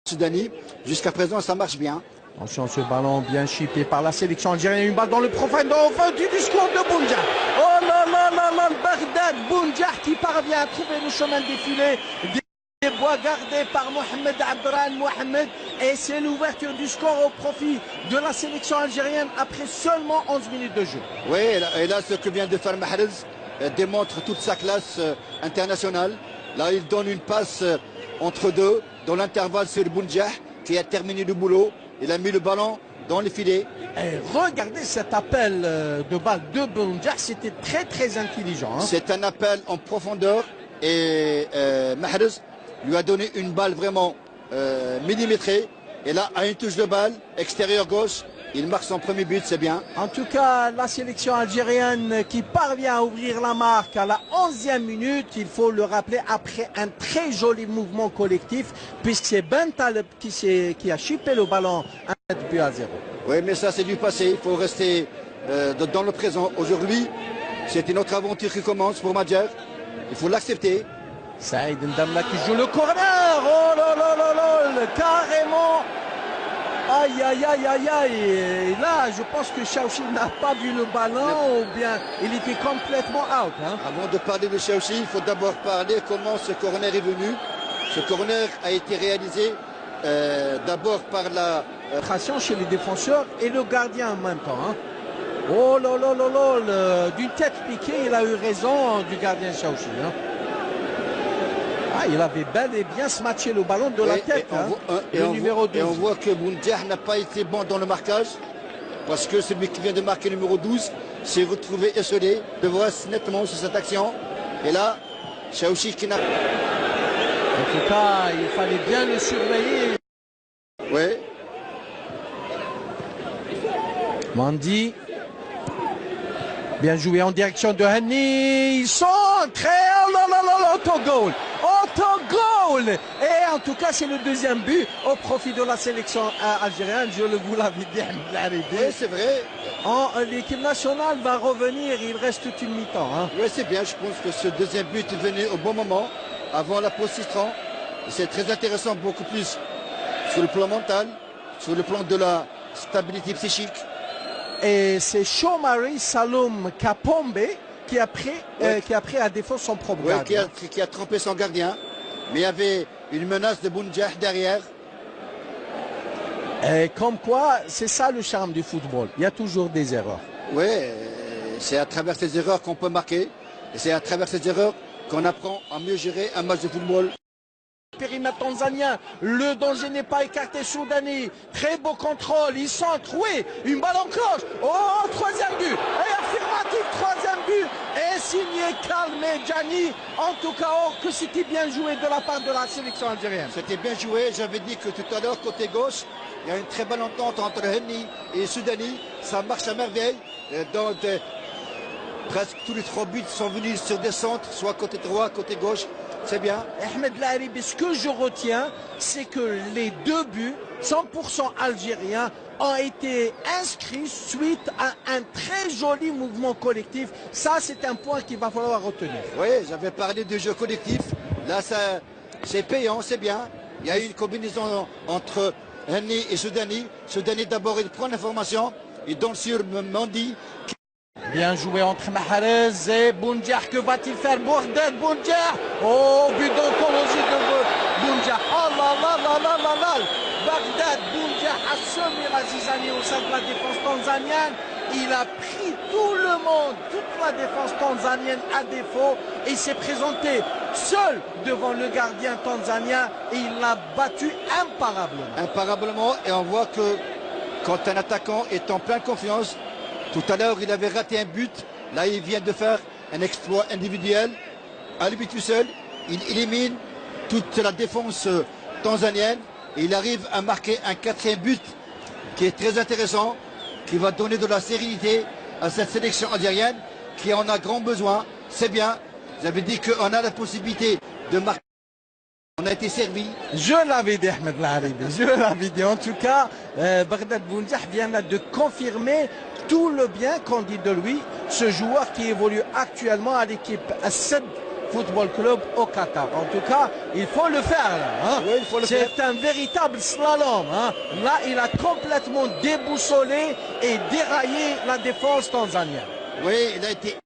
Soudani. Jusqu'à présent, ça marche bien. Attention, ce ballon bien chippé par la sélection algérienne. Une balle dans le profil du score de Bounja. Oh là là là là, Bagdad Bounja qui parvient à trouver le chemin défilé. Des bois gardés par Mohamed Abdelrahman Mohamed. Et c'est l'ouverture du score au profit de la sélection algérienne après seulement 11 minutes de jeu. Oui, et là, ce que vient de faire Mahrez démontre toute sa classe internationale. Là, il donne une passe entre deux, dans l'intervalle sur Bounja, qui a terminé le boulot. Il a mis le ballon dans le filet. Et regardez cet appel de balle de Bounja, c'était très très intelligent. Hein. C'est un appel en profondeur et Mahrez lui a donné une balle vraiment millimétrée. Et là, à une touche de balle, extérieur gauche, il marque son premier but, c'est bien. En tout cas, la sélection algérienne qui parvient à ouvrir la marque à la 11e minute, il faut le rappeler, après un très joli mouvement collectif, puisque c'est Ben Taleb qui a chippé le ballon 1-0. Oui, mais ça c'est du passé, il faut rester dans le présent. Aujourd'hui, c'est une autre aventure qui commence pour Madjer, il faut l'accepter. Saïd Ndamla qui joue le corner, oh là là là là, carrément. Aïe aïe aïe aïe aïe. Et là, je pense que Chaouchi n'a pas vu le ballon ou bien il était complètement out. Hein. Avant de parler de Chaouchi, il faut d'abord parler comment ce corner est venu. Ce corner a été réalisé d'abord par la création chez les défenseurs et le gardien en même temps. Hein. Oh là là là là, d'une tête piquée, il a eu raison du gardien Chaouchi. Hein. Ah, il avait bel et bien matché le ballon de la tête. Le numéro 12. Et on voit que Bounja n'a pas été bon dans le marquage. Parce que celui qui vient de marquer le numéro 12 s'est retrouvé esselé. De voir nettement sur cette action. Et là, Chaouchi qui n'a... En tout cas, il fallait bien le surveiller. Oui. Mandi. Bien joué en direction de Henny. Ils sont très... Oh là là là là, autogol. Autogol. Et en tout cas, c'est le deuxième but au profit de la sélection algérienne. Je vous l'avais dit. Oui, c'est vrai. L'équipe nationale va revenir. Il reste toute une mi-temps. Hein. Oui, c'est bien. Je pense que ce deuxième but est venu au bon moment, avant la pause citron. C'est très intéressant, beaucoup plus sur le plan mental, sur le plan de la stabilité psychique. Et c'est Shomari Saloum Kapombe qui a pris à défaut son propre gardien. Qui a trompé son gardien. Mais il y avait une menace de Bounja derrière. Et comme quoi, c'est ça le charme du football. Il y a toujours des erreurs. Oui, c'est à travers ces erreurs qu'on peut marquer. Et c'est à travers ces erreurs qu'on apprend à mieux gérer un match de football. Périmètre tanzanien, le danger n'est pas écarté. Soudani, très beau contrôle, il centre, oui, une balle en cloche. Oh, troisième but, et affirmatif, troisième but, et signé Kalme Djani. En tout cas, oh, que c'était bien joué de la part de la sélection algérienne. C'était bien joué, j'avais dit que tout à l'heure, côté gauche, il y a une très bonne entente entre Henny et Soudani. Ça marche à merveille. Presque tous les trois buts sont venus sur des centres, soit côté droit, côté gauche. C'est bien. Ahmed Laharibi, ce que je retiens, c'est que les deux buts, 100% algériens, ont été inscrits suite à un très joli mouvement collectif. Ça, c'est un point qu'il va falloir retenir. Oui, j'avais parlé de jeu collectif. Là, c'est payant, c'est bien. Il y a eu une combinaison entre Henny et Soudani. Soudani, d'abord, il prend l'information. Il donne sur Mandi. Bien joué entre Mahrez et Bounja. Que va-t-il faire? Bagdad Bounja. Oh, but d'oncologie de Bounja. Oh là là là là là là. Bagdad Bounja a semé la zizanie au sein de la défense tanzanienne. Il a pris tout le monde, toute la défense tanzanienne à défaut. Et il s'est présenté seul devant le gardien tanzanien. Et il l'a battu imparablement. Imparablement. Et on voit que quand un attaquant est en pleine confiance, tout à l'heure, il avait raté un but. Là, il vient de faire un exploit individuel. À lui tout seul, il élimine toute la défense tanzanienne. Et il arrive à marquer un quatrième but qui est très intéressant, qui va donner de la sérénité à cette sélection algérienne qui en a grand besoin. C'est bien. J'avais dit qu'on a la possibilité de marquer. On a été servi. Je l'avais dit, Ahmed Laharibi. Je l'avais dit. En tout cas, Bagdad Bounja vient là de confirmer tout le bien qu'on dit de lui. Ce joueur qui évolue actuellement à l'équipe Football Club au Qatar. En tout cas, il faut le faire. Hein. Oui, il faut le faire. C'est un véritable slalom. Hein. Là, il a complètement déboussolé et déraillé la défense tanzanienne. Oui, il a été